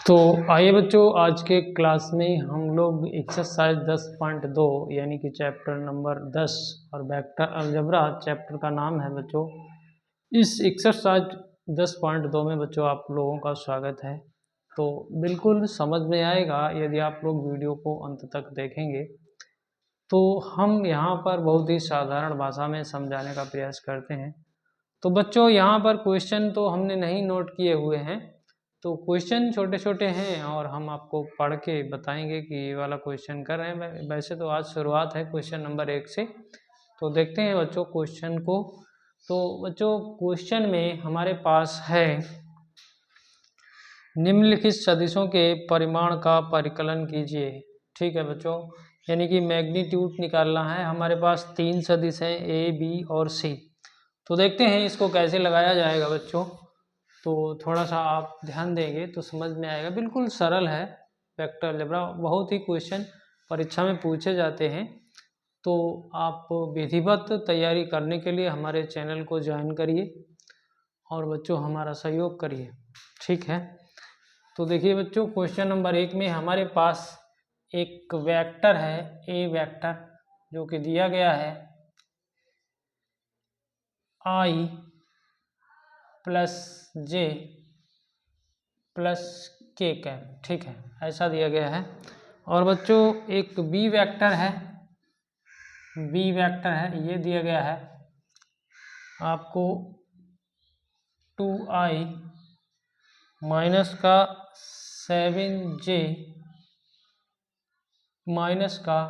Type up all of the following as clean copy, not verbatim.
तो आइए बच्चों, आज के क्लास में हम लोग एक्सरसाइज 10.2 यानी कि चैप्टर नंबर 10 और वेक्टर अलजेब्रा चैप्टर का नाम है बच्चों। इस एक्सरसाइज 10.2 में बच्चों आप लोगों का स्वागत है। तो बिल्कुल समझ में आएगा यदि आप लोग वीडियो को अंत तक देखेंगे। तो हम यहाँ पर बहुत ही साधारण भाषा में समझाने का प्रयास करते हैं। तो बच्चों यहाँ पर क्वेश्चन तो हमने नहीं नोट किए हुए हैं, तो क्वेश्चन छोटे छोटे हैं और हम आपको पढ़ के बताएंगे कि ये वाला क्वेश्चन कर रहे हैं। वैसे तो आज शुरुआत है क्वेश्चन नंबर 1 से, तो देखते हैं बच्चों क्वेश्चन को। तो बच्चों क्वेश्चन में हमारे पास है निम्नलिखित सदिशों के परिमाण का परिकलन कीजिए। ठीक है बच्चों, यानी कि मैग्नीट्यूड निकालना है। हमारे पास 3 सदिश हैं, ए बी और सी। तो देखते हैं इसको कैसे लगाया जाएगा बच्चों। तो थोड़ा सा आप ध्यान देंगे तो समझ में आएगा। बिल्कुल सरल है वेक्टर अलजेब्रा, बहुत ही क्वेश्चन परीक्षा में पूछे जाते हैं। तो आप विधिवत तैयारी करने के लिए हमारे चैनल को ज्वाइन करिए और बच्चों हमारा सहयोग करिए, ठीक है। तो देखिए बच्चों, क्वेश्चन नंबर 1 में हमारे पास एक वेक्टर है, ए वेक्टर, जो कि दिया गया है i प्लस जे प्लस के कैप, ठीक है, ऐसा दिया गया है। और बच्चों एक बी वेक्टर है, ये दिया गया है आपको 2i माइनस का 7j माइनस का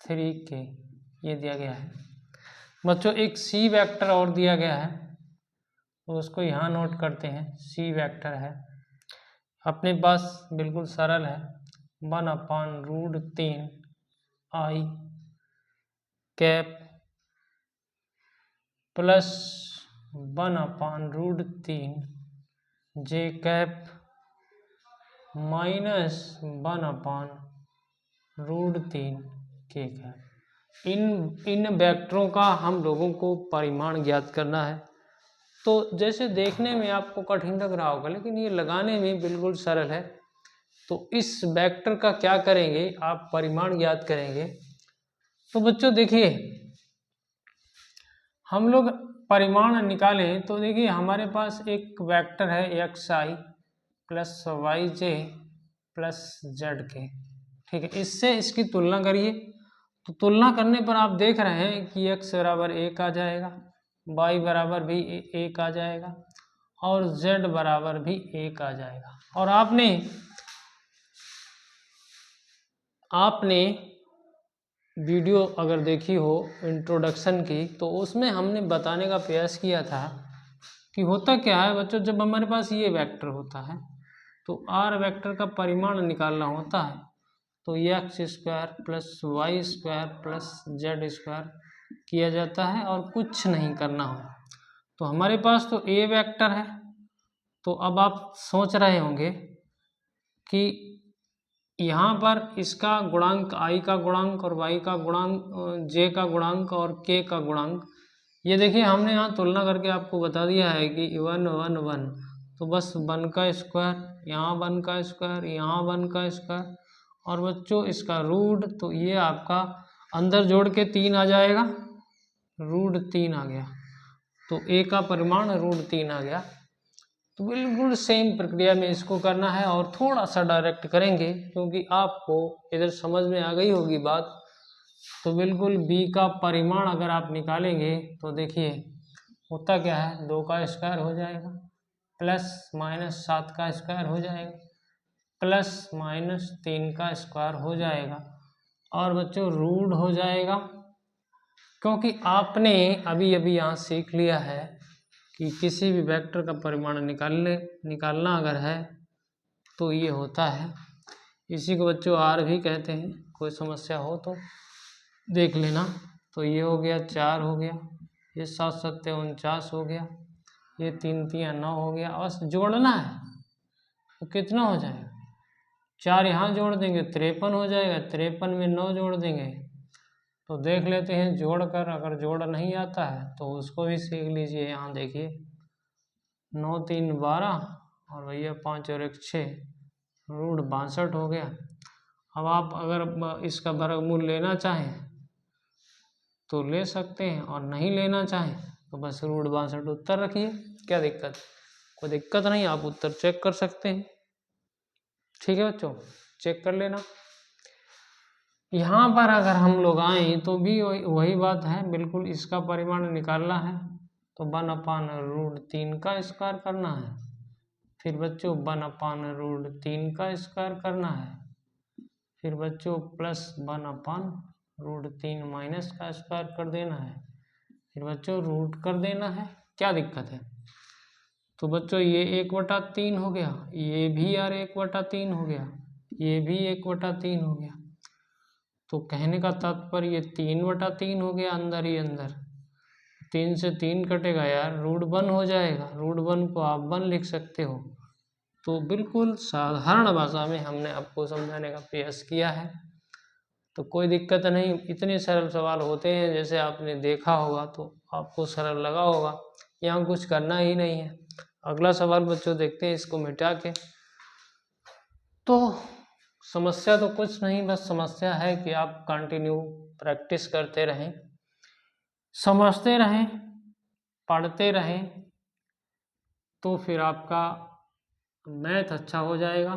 3k, ये दिया गया है। बच्चों एक सी वेक्टर और दिया गया है, तो उसको यहाँ नोट करते हैं। सी वेक्टर है अपने पास, बिल्कुल सरल है, 1/√3 i cap plus 1/√3 J cap minus 1/√3 के कैप। इन वेक्टरों का हम लोगों को परिमाण ज्ञात करना है। तो जैसे देखने में आपको कठिन लग रहा होगा, लेकिन ये लगाने में बिल्कुल सरल है। तो इस वेक्टर का क्या करेंगे, आप परिमाण ज्ञात करेंगे। तो बच्चों देखिए, हम लोग परिमाण निकालें तो देखिए हमारे पास एक वेक्टर है xi plus yj plus zk, ठीक है। इससे इसकी तुलना करिए। तो तुलना करने पर आप देख रहे हैं कि x बराबर 1 आ जाएगा, y बराबर भी 1 आ जाएगा और z बराबर भी 1 आ जाएगा। और आपने वीडियो अगर देखी हो इंट्रोडक्शन की, तो उसमें हमने बताने का प्रयास किया था कि होता क्या है बच्चों, जब हमारे पास ये वेक्टर होता है तो r वेक्टर का परिमाण निकालना होता है। तो x² plus y² plus z² किया जाता है और कुछ नहीं करना हो। तो हमारे पास तो a वेक्टर है। तो अब आप सोच रहे होंगे कि यहाँ पर इसका गुणांक i का गुणांक और y का गुणांक, j का गुणांक और k का गुणांक, ये देखिए हमने यहाँ तुलना करके आपको बता दिया है कि 1 1 1। तो बस 1 का स्क्वायर, यहाँ 1 का स्क्वायर, यहाँ 1 का स्क्वायर और बच्चों इसका रूट। तो ये आपका अंदर जोड़ के 3 आ जाएगा, √3 आ गया। तो a का परिमाण √3 आ गया। तो बिल्कुल सेम प्रक्रिया में इसको करना है और थोड़ा सा डायरेक्ट करेंगे, क्योंकि आपको इधर समझ में आ गई होगी बात। तो बिल्कुल b का परिमाण अगर आप निकालेंगे तो देखिए होता क्या है, 2 का स्क्वायर हो जाएगा प्लस माइनस 7 का स्क्वायर हो जाएगा प्लस माइनस 3 का स्क्वायर हो जाएगा और बच्चों रूट हो जाएगा। क्योंकि आपने अभी अभी यहाँ सीख लिया है कि किसी भी वेक्टर का परिमाण निकालना अगर है तो ये होता है। इसी को बच्चों r भी कहते हैं, कोई समस्या हो तो देख लेना। तो ये हो गया 4 हो गया, ये 7 7 49 हो गया, ये 3 3 9 हो गया। बस जोड़ना है तो कितना हो जाएगा, 4 यहाँ जोड़ देंगे 53 हो जाएगा, 53 में 9 जोड़ देंगे। तो देख लेते हैं जोड़ कर, अगर जोड़ नहीं आता है तो उसको भी सीख लीजिए। यहाँ देखिए 9 3 12 और भैया 5 और 1 6, √62 हो गया। अब आप अगर इसका वर्गमूल लेना चाहें तो ले सकते हैं और नहीं लेना चाहें तो बस √62 उत्तर रखिए। क्या दिक्कत? कोई दिक्कत नहीं, आप उत्तर चेक कर सकते हैं। ठीक है बच्चों, चेक कर लेना। यहाँ पर अगर हम लोग आए तो भी वही बात है, बिल्कुल इसका परिमाण निकालना है तो 1/√3 का स्क्वायर करना है। फिर बच्चों 1/√3 का स्क्वायर करना है। फिर बच्चों प्लस 1/√3 माइनस का स्क्वायर कर देना है। फिर बच्चों रूट कर देना है। क्या दिक्कत है? तो बच्चों ये 1/3 हो गया, ये भी यार 1/3 हो गया, ये भी 1/3 हो गया। तो कहने का तात्पर्य ये 3/3 हो गया अंदर ही अंदर। 3 से 3 कटेगा यार, √1 हो जाएगा। √1 को आप 1 लिख सकते हो। तो बिल्कुल साधारण भाषा में हमने आपको समझाने का प्रयास किया है, तो कोई दिक्कत नहीं। इतने सरल सवाल होते हैं, जैसे आपने देखा होगा तो आपको सरल लगा होगा। यहाँ कुछ करना ही नहीं है। अगला सवाल बच्चों देखते हैं, इसको मिटा के। तो समस्या तो कुछ नहीं, बस समस्या है कि आप कंटिन्यू प्रैक्टिस करते रहें, समझते रहें, पढ़ते रहें, तो फिर आपका मैथ अच्छा हो जाएगा।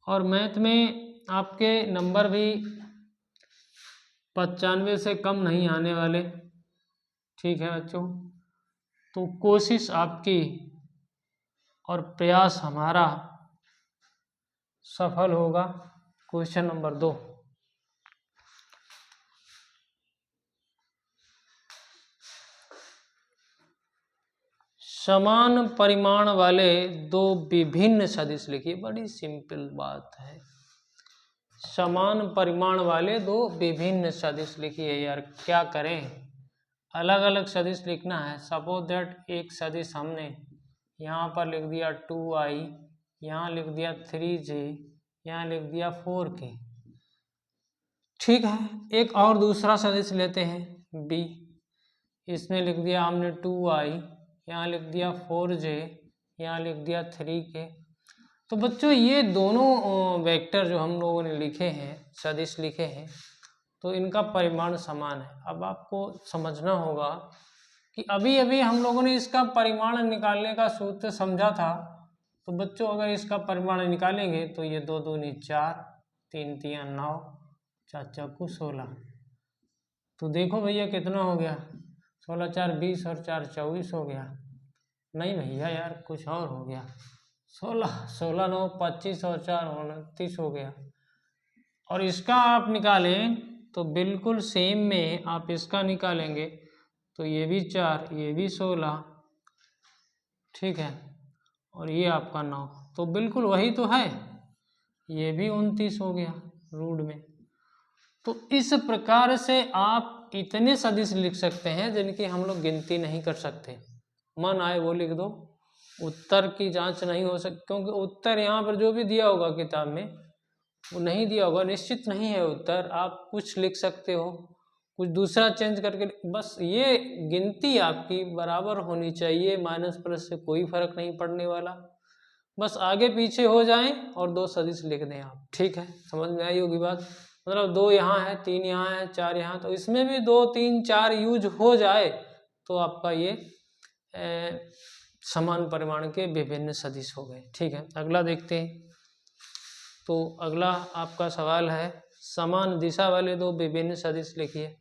और मैथ में आपके नंबर भी 95 से कम नहीं आने वाले। ठीक है बच्चों, तो कोशिश आपकी और प्रयास हमारा सफल होगा। क्वेश्चन नंबर 2, समान परिमाण वाले दो विभिन्न सदिश लिखिए। बड़ी सिंपल बात है, समान परिमाण वाले दो विभिन्न सदिश लिखिए। यार क्या करें, अलग अलग सदिश लिखना है। सपोज दैट एक सदिश हमने यहाँ पर लिख दिया 2i, यहाँ लिख दिया 3j, यहाँ लिख दिया 4k। ठीक है, एक और दूसरा सदिश लेते हैं b, इसमें लिख दिया हमने 2i, यहाँ लिख दिया 4j, यहाँ लिख दिया 3k। तो बच्चों ये दोनों वेक्टर जो हम लोगों ने लिखे हैं, सदिश लिखे हैं, तो इनका परिमाण समान है। अब आपको समझना होगा कि अभी अभी हम लोगों ने इसका परिमाण निकालने का सूत्र समझा था। तो बच्चों अगर इसका परिमाण निकालेंगे तो ये 2 दूनी 4, 3 तिया 9, 4 चौकू 16। तो देखो भैया कितना हो गया, 16 4 20 और 4 24 हो गया। नहीं भैया यार कुछ और हो गया, 16 9 25 और 4 29 हो गया। और इसका आप निकालें तो बिल्कुल सेम में आप इसका निकालेंगे तो ये भी 4, ये भी 16, ठीक है, और ये आपका 9, तो बिल्कुल वही तो है। ये भी 29 हो गया रूट में। तो इस प्रकार से आप इतने सदिश लिख सकते हैं जिनकी हम लोग गिनती नहीं कर सकते। मन आए वो लिख दो, उत्तर की जांच नहीं हो सकती, क्योंकि उत्तर यहाँ पर जो भी दिया होगा किताब में वो नहीं दिया होगा, निश्चित नहीं है उत्तर। आप कुछ लिख सकते हो, कुछ दूसरा चेंज करके, बस ये गिनती आपकी बराबर होनी चाहिए। माइनस प्लस से कोई फर्क नहीं पड़ने वाला, बस आगे पीछे हो जाएं और 2 सदिश लिख दें आप। ठीक है, समझ में आई होगी बात। मतलब 2 यहाँ है, 3 यहाँ है, 4 यहाँ, तो इसमें भी 2 3 4 यूज हो जाए तो आपका ये समान परिमाण के विभिन्न सदिश हो गए। ठीक है, अगला देखते हैं। तो अगला आपका सवाल है, समान दिशा वाले 2 विभिन्न सदिश लिखिए।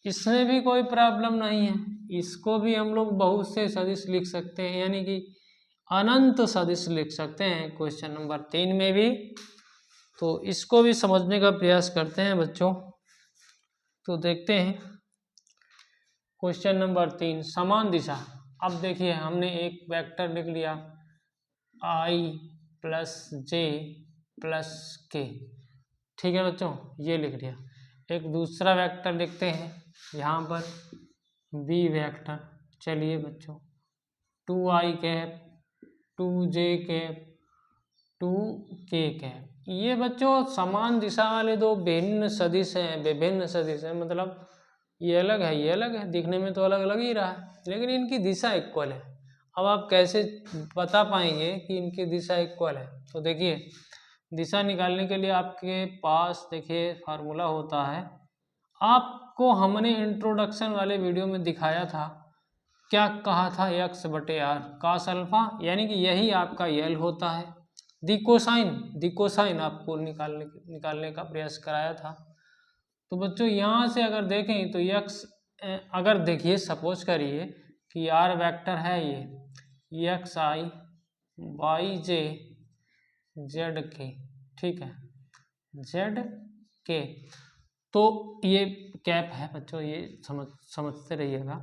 इसमें भी कोई प्रॉब्लम नहीं है, इसको भी हम लोग बहुत से सदिश लिख सकते हैं, यानी कि अनंत सदिश लिख सकते हैं क्वेश्चन नंबर 3 में भी। तो इसको भी समझने का प्रयास करते हैं बच्चों। तो देखते हैं क्वेश्चन नंबर 3, समान दिशा। अब देखिए हमने एक वेक्टर लिख लिया i plus j plus k। ठीक है बच्चों, ये लिख लिया। एक दूसरा वेक्टर लिखते हैं यहाँ पर b वेक्टर। चलिए बच्चों, 2i cap, 2j cap, 2k cap. ये बच्चों समान दिशा वाले 2 भिन्न सदिश हैं, विभिन्न सदिश हैं। मतलब ये अलग है, ये अलग है, दिखने में तो अलग अलग ही रहा है, लेकिन इनकी दिशा इक्वल है। अब आप कैसे बता पाएंगे कि इनकी दिशा इक्वल है? तो देखिए, दिशा निकालने के लिए आपके पास देखिए फार्मूला होता है। आपको हमने इंट्रोडक्शन वाले वीडियो में दिखाया था, क्या कहा था, एक्स बटे आर कास अल्फा, यानी कि यही आपका यल होता है। दिकोसाइन आपको निकालने का प्रयास कराया था। तो बच्चों यहाँ से अगर देखें तो यक्स, अगर देखिए सपोज करिए कि आर वेक्टर है ये एक्स आई वाई जे जेड के, ठीक है, जेड के, तो ये कैप है बच्चों, ये समझते रहिएगा।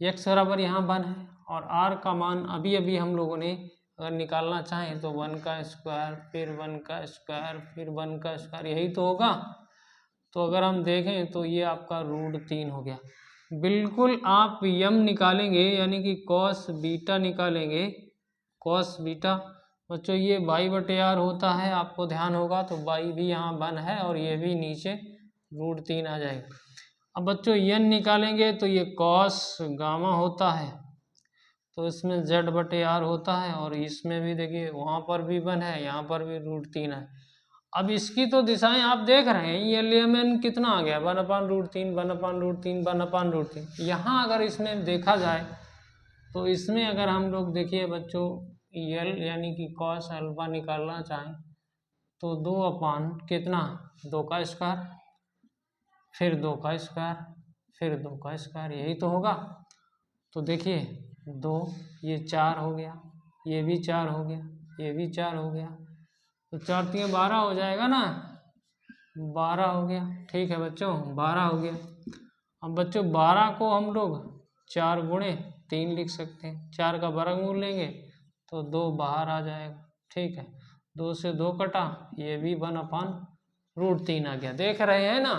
एक्स बराबर यहाँ 1 है और आर का मान अभी अभी हम लोगों ने अगर निकालना चाहें तो 1 का स्क्वायर, फिर 1 का स्क्वायर, फिर 1 का स्क्वायर, यही तो होगा। तो अगर हम देखें तो ये आपका √3 हो गया। बिल्कुल आप यम निकालेंगे यानी कि कॉस बीटा निकालेंगे, कॉस बीटा बच्चों ये बाई बटे आर होता है, आपको ध्यान होगा। तो बाई भी यहाँ 1 है और ये भी नीचे √3 आ जाएगा। अब बच्चों यन निकालेंगे तो ये कॉस गामा होता है, तो इसमें जेड बटे आर होता है, और इसमें भी देखिए वहाँ पर भी 1 है, यहाँ पर भी √3 है। अब इसकी तो दिशाएं आप देख रहे हैं, ये एलिमेंट कितना आ गया, 1/√3 1/√3 1/√3। यहाँ अगर इसमें देखा जाए तो इसमें अगर हम लोग देखिए बच्चों यल यानी कि कॉस अल्फा निकालना चाहें तो 2 कितना, 2 का स्क्वायर, फिर 2 का स्क्वायर, फिर 2 का स्क्वायर, यही तो होगा। तो देखिए 2, ये 4 हो गया, ये भी 4 हो गया, ये भी 4 हो गया, तो 4 3 12 हो जाएगा ना, 12 हो गया। ठीक है बच्चों, 12 हो गया। अब बच्चों 12 को हम लोग 4 गुणे 3 लिख सकते हैं, 4 का वर्गमूल लेंगे तो 2 बाहर आ जाएगा। ठीक है, 2 से 2 कटा, ये भी 1/√3 आ गया, देख रहे हैं ना।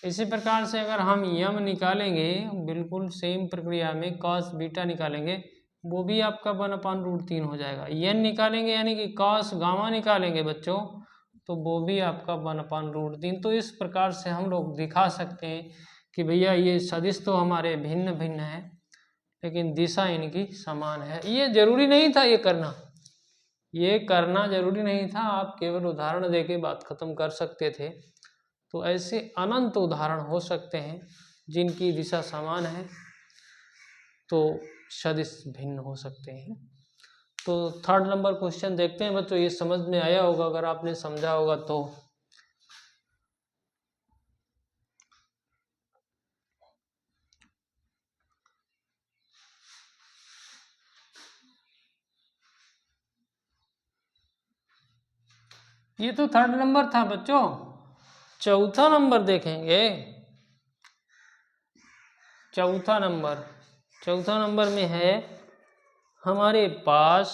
इसी प्रकार से अगर हम यम निकालेंगे, बिल्कुल सेम प्रक्रिया में कॉस बीटा निकालेंगे, वो भी आपका 1/√3 हो जाएगा। यन निकालेंगे यानी कि कॉस गामा निकालेंगे बच्चों, तो वो भी आपका 1/√3। तो इस प्रकार से हम लोग दिखा सकते हैं कि भैया ये सदिश तो हमारे भिन्न भिन्न है लेकिन दिशा इनकी समान है। ये जरूरी नहीं था ये करना जरूरी नहीं था, आप केवल उदाहरण देके बात खत्म कर सकते थे। तो ऐसे अनंत उदाहरण हो सकते हैं जिनकी दिशा समान है तो सदिश भिन्न हो सकते हैं। तो 3rd नंबर क्वेश्चन देखते हैं बच्चों, ये समझ में आया होगा अगर आपने समझा होगा तो। ये तो 3rd नंबर था बच्चों। 4था नंबर देखेंगे। 4था नंबर में है हमारे पास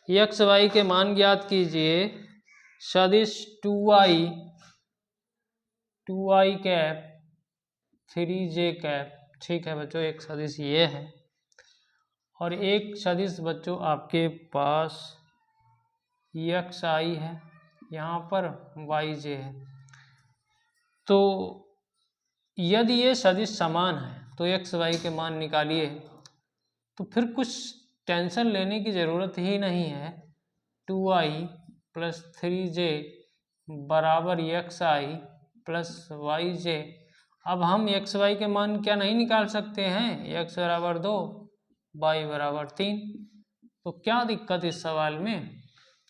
एक्स वाई के मान ज्ञात कीजिए, सदिश 2i कैप 3j कैप। ठीक है बच्चों, एक सदिश ये है और एक सदिश बच्चों आपके पास एक्स आई है, यहाँ पर वाई जे है। तो यदि ये सदिश समान है तो एक्स वाई के मान निकालिए, तो फिर कुछ टेंशन लेने की ज़रूरत ही नहीं है। 2i + 3j बराबर एक्स आई प्लस वाई जे। अब हम एक्स वाई के मान क्या नहीं निकाल सकते हैं, x बराबर 2 y बराबर 3। तो क्या दिक्कत इस सवाल में,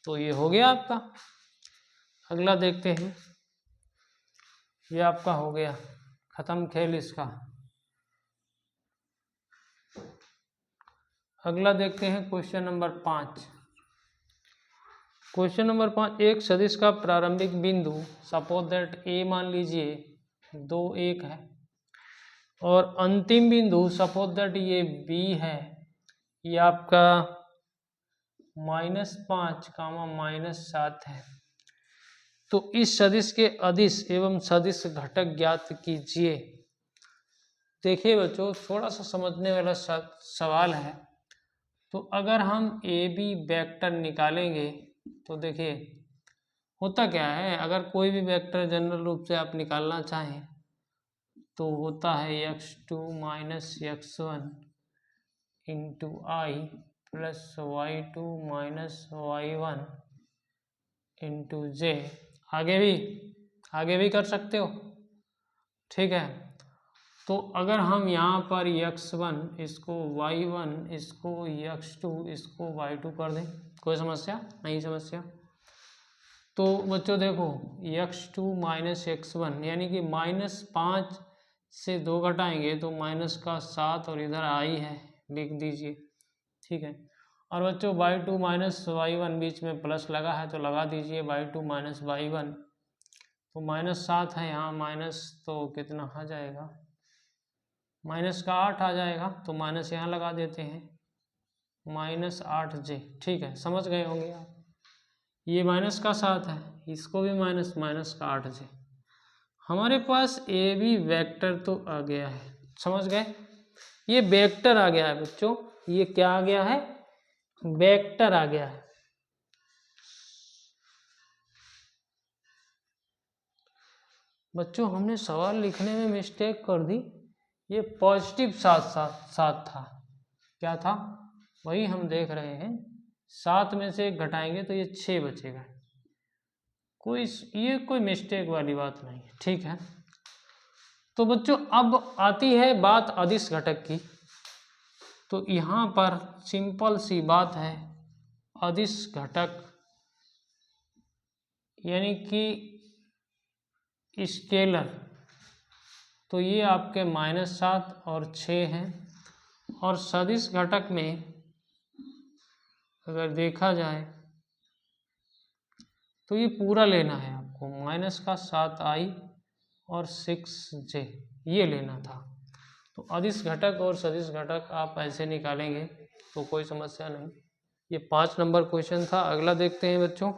तो ये हो गया आपका। अगला देखते हैं, ये आपका हो गया खत्म खेल इसका। अगला देखते हैं क्वेश्चन नंबर 5। क्वेश्चन नंबर 5, एक सदिश का प्रारंभिक बिंदु सपोज दैट a मान लीजिए 2 1 है और अंतिम बिंदु सपोज दैट ये b है, ये आपका -5, -7 है। तो इस सदिश के अदिश एवं सदिश घटक ज्ञात कीजिए। देखिए बच्चों, थोड़ा सा समझने वाला सवाल है। तो अगर हम ए बी वेक्टर निकालेंगे तो देखिए होता क्या है, अगर कोई भी वेक्टर जनरल रूप से आप निकालना चाहें तो होता है x2 - x1 into i plus y2 minus y1 into j. आगे भी कर सकते हो, ठीक है। तो अगर हम यहाँ पर x1 इसको y1 इसको x2 इसको y2 कर दें, कोई समस्या नहीं समस्या। तो बच्चों देखो x2 माइनस x1 यानी कि -5 से 2 घटाएंगे तो -7 और इधर i है, लिख दीजिए, ठीक है। और बच्चों y2 माइनस y1 बीच में प्लस लगा है तो लगा दीजिए y2 माइनस y1, तो -7 है यहाँ, माइनस तो कितना आ जाएगा, -8 आ जाएगा, तो माइनस यहाँ लगा देते हैं, -8j, ठीक है, समझ गए होंगे आप। ये -7 है, इसको भी -8j। हमारे पास ए बी वेक्टर तो आ गया है, समझ गए, ये वेक्टर आ गया है बच्चों, ये क्या आ गया है, वेक्टर आ गया है। बच्चों हमने सवाल लिखने में मिस्टेक कर दी, ये पॉजिटिव 7 था, क्या था, वही हम देख रहे हैं, 7 में से 1 घटाएंगे तो ये 6 बचेगा, ये कोई मिस्टेक वाली बात नहीं है, ठीक है। तो बच्चों अब आती है बात अदिश घटक की, तो यहाँ पर सिंपल सी बात है, अदिश घटक यानी कि स्केलर, तो ये आपके -7 और 6 हैं, और सदिश घटक में अगर देखा जाए तो ये पूरा लेना है आपको, -7i और 6j ये लेना था। तो अदिश घटक और सदिश घटक आप ऐसे निकालेंगे तो कोई समस्या नहीं। ये 5 नंबर क्वेश्चन था। अगला देखते हैं बच्चों।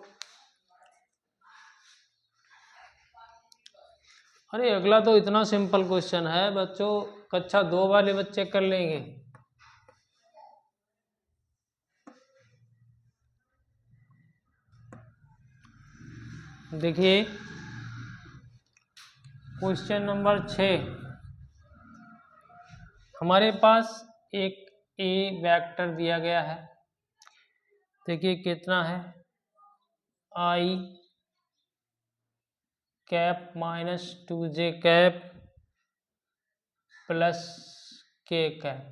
अरे अगला तो इतना सिंपल क्वेश्चन है बच्चों, कक्षा 2 वाले बच्चे कर लेंगे। देखिए क्वेश्चन नंबर 6, हमारे पास एक ए वेक्टर दिया गया है, देखिए कितना है, आई कैप -2j कैप प्लस के कैप।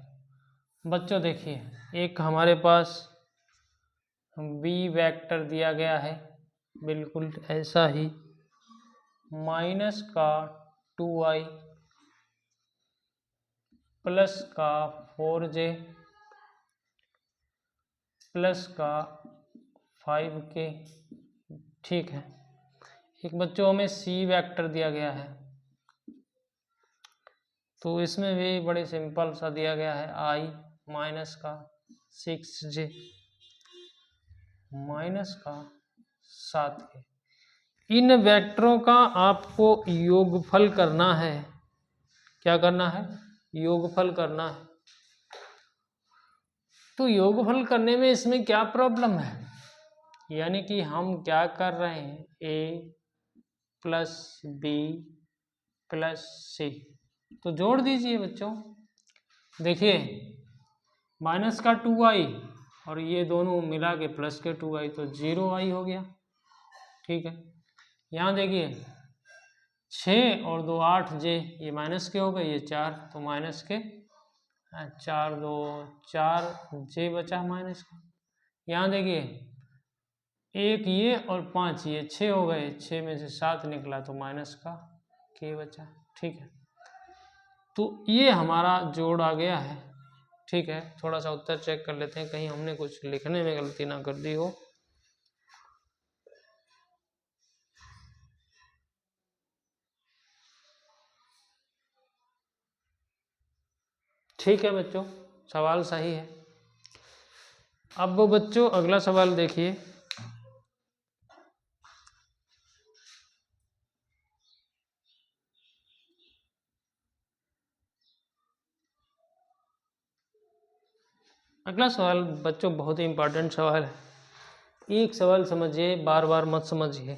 बच्चों देखिए एक हमारे पास बी वेक्टर दिया गया है, बिल्कुल ऐसा ही, -2i प्लस का 4j प्लस का 5k, ठीक है। एक बच्चों हमें सी वेक्टर दिया गया है, तो इसमें भी बड़े सिंपल सा दिया गया है, i माइनस का 6j माइनस का 7k। इन वेक्टरों का आपको योगफल करना है, क्या करना है, योगफल करना है। तो योगफल करने में इसमें क्या प्रॉब्लम है, यानी कि हम क्या कर रहे हैं, a प्लस बी प्लस सी, तो जोड़ दीजिए बच्चों। देखिए माइनस का 2i और ये दोनों मिला के प्लस के 2i, तो 0i हो गया, ठीक है। यहाँ देखिए 6 और 2 8j, ये माइनस के हो गए, ये 4, तो माइनस के 4 2 4j बचा माइनस का। यहाँ देखिए 1 ये और 5 ये 6 हो गए, 6 में से 7 निकला तो माइनस का k बचा, ठीक है। तो ये हमारा जोड़ आ गया है, ठीक है। थोड़ा सा उत्तर चेक कर लेते हैं, कहीं हमने कुछ लिखने में गलती ना कर दी हो। ठीक है बच्चों, सवाल सही है। अब बच्चों अगला सवाल देखिए, अगला सवाल बच्चों बहुत ही इंपॉर्टेंट सवाल है, एक सवाल समझिए, बार बार मत समझिए।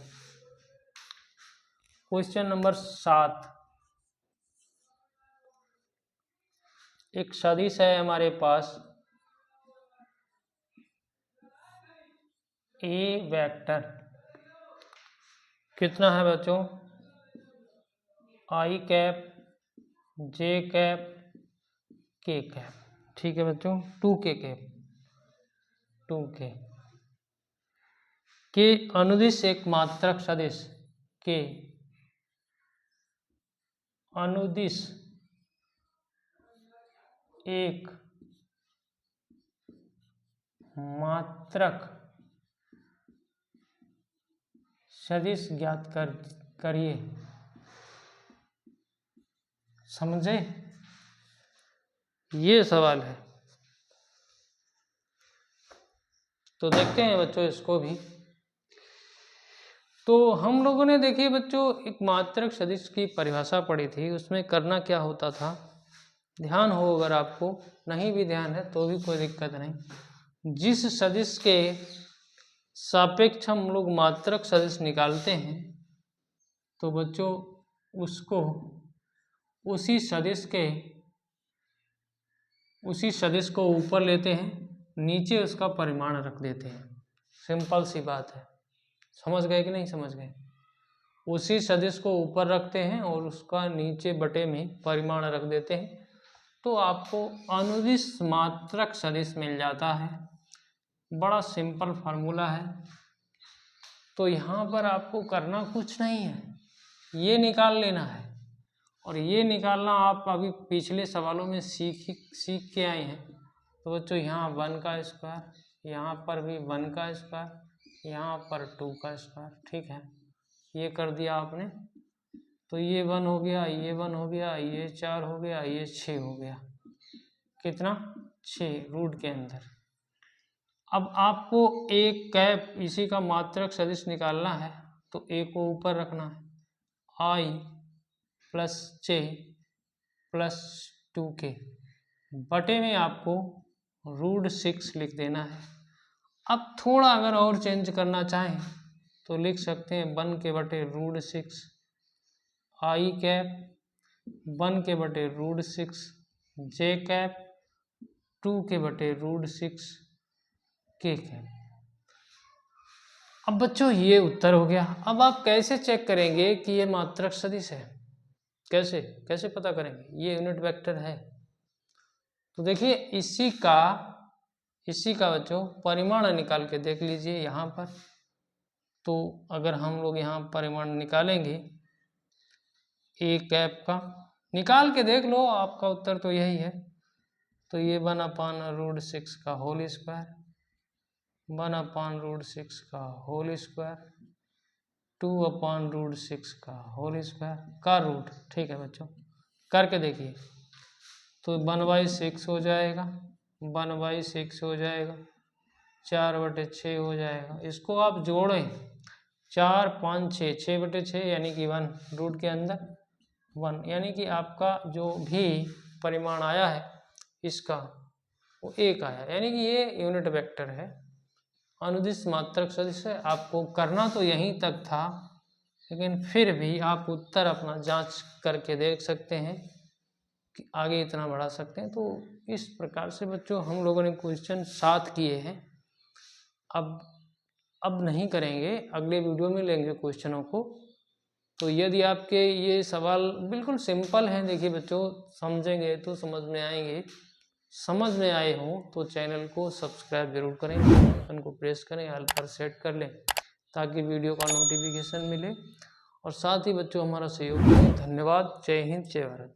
क्वेश्चन नंबर 7, एक सदिश है हमारे पास ए वेक्टर कितना है बच्चों, आई कैप जे कैप के कैप, ठीक है बच्चों, 2k कैप, 2k के अनुदिश एक मात्रक सदिश के अनुदिश एक मात्रक सदिश ज्ञात करिए। समझे, ये सवाल है। तो देखते हैं बच्चों इसको भी। तो हम लोगों ने देखिए बच्चों एक मात्रक सदिश की परिभाषा पढ़ी थी, उसमें करना क्या होता था, ध्यान हो, अगर आपको नहीं भी ध्यान है तो भी कोई दिक्कत नहीं। जिस सदिश के सापेक्ष हम लोग मात्रक सदिश निकालते हैं तो बच्चों उसको उसी सदिश को ऊपर लेते हैं, नीचे उसका परिमाण रख देते हैं। सिंपल सी बात है, समझ गए कि नहीं समझ गए। उसी सदिश को ऊपर रखते हैं और उसका नीचे बटे में परिमाण रख देते हैं, तो आपको अनुदिश मात्रक सदिश मिल जाता है। बड़ा सिंपल फार्मूला है। तो यहाँ पर आपको करना कुछ नहीं है, ये निकाल लेना है। और ये निकालना आप अभी पिछले सवालों में सीख के आए हैं। तो बच्चों यहाँ 1 का स्क्वायर, यहाँ पर भी 1 का स्क्वायर, यहाँ पर 2 का स्क्वायर, ठीक है, ये कर दिया आपने। तो ये 1 हो गया, ये 1 हो गया, ये 4 हो गया, ये 6 हो गया। कितना, 6 रूट के अंदर। अब आपको एक कैप इसी का मात्रक सदिश निकालना है, तो ए को ऊपर रखना है, आई प्लस जे प्लस 2k बटे में आपको √6 लिख देना है। अब थोड़ा अगर और चेंज करना चाहें तो लिख सकते हैं 1 के बटे √6 आई कैप, 1 के बटे √6 जे कैप, 2 के बटे √6 के कैप। अब बच्चों ये उत्तर हो गया। अब आप कैसे चेक करेंगे कि ये मात्रक सदिश है, कैसे पता करेंगे, ये यूनिट वेक्टर है। तो देखिए इसी का बच्चों परिमाण निकाल के देख लीजिए यहाँ पर। तो अगर हम लोग यहाँ परिमाण निकालेंगे ए कैप का, निकाल के देख लो, आपका उत्तर तो यही है। तो ये 1/√6 का होल स्क्वायर, 1/√6 का होल स्क्वायर, 2/√6 का होल स्क्वायर का रूट, ठीक है बच्चों, करके देखिए। तो 1/6 हो जाएगा, 1/6 हो जाएगा, 4/6 हो जाएगा। इसको आप जोड़ें, 4 5 6, 6/6 यानी कि 1 रूट के अंदर 1, यानी कि आपका जो भी परिमाण आया है इसका वो 1 आया, यानी कि ये यूनिट वेक्टर है, अनुदिश मात्रक सदिश है। आपको करना तो यहीं तक था, लेकिन फिर भी आप उत्तर अपना जांच करके देख सकते हैं कि आगे इतना बढ़ा सकते हैं। तो इस प्रकार से बच्चों हम लोगों ने क्वेश्चन 7 किए हैं। अब नहीं करेंगे, अगले वीडियो में लेंगे क्वेश्चनों को। तो यदि आपके ये सवाल बिल्कुल सिंपल हैं, देखिए बच्चों, समझेंगे तो समझ में आएंगे, समझ में आए हों तो चैनल को सब्सक्राइब जरूर करें, बटन को प्रेस करें, ऑल पर सेट कर लें ताकि वीडियो का नोटिफिकेशन मिले। और साथ ही बच्चों हमारा सहयोग करें। धन्यवाद। जय हिंद, जय भारत।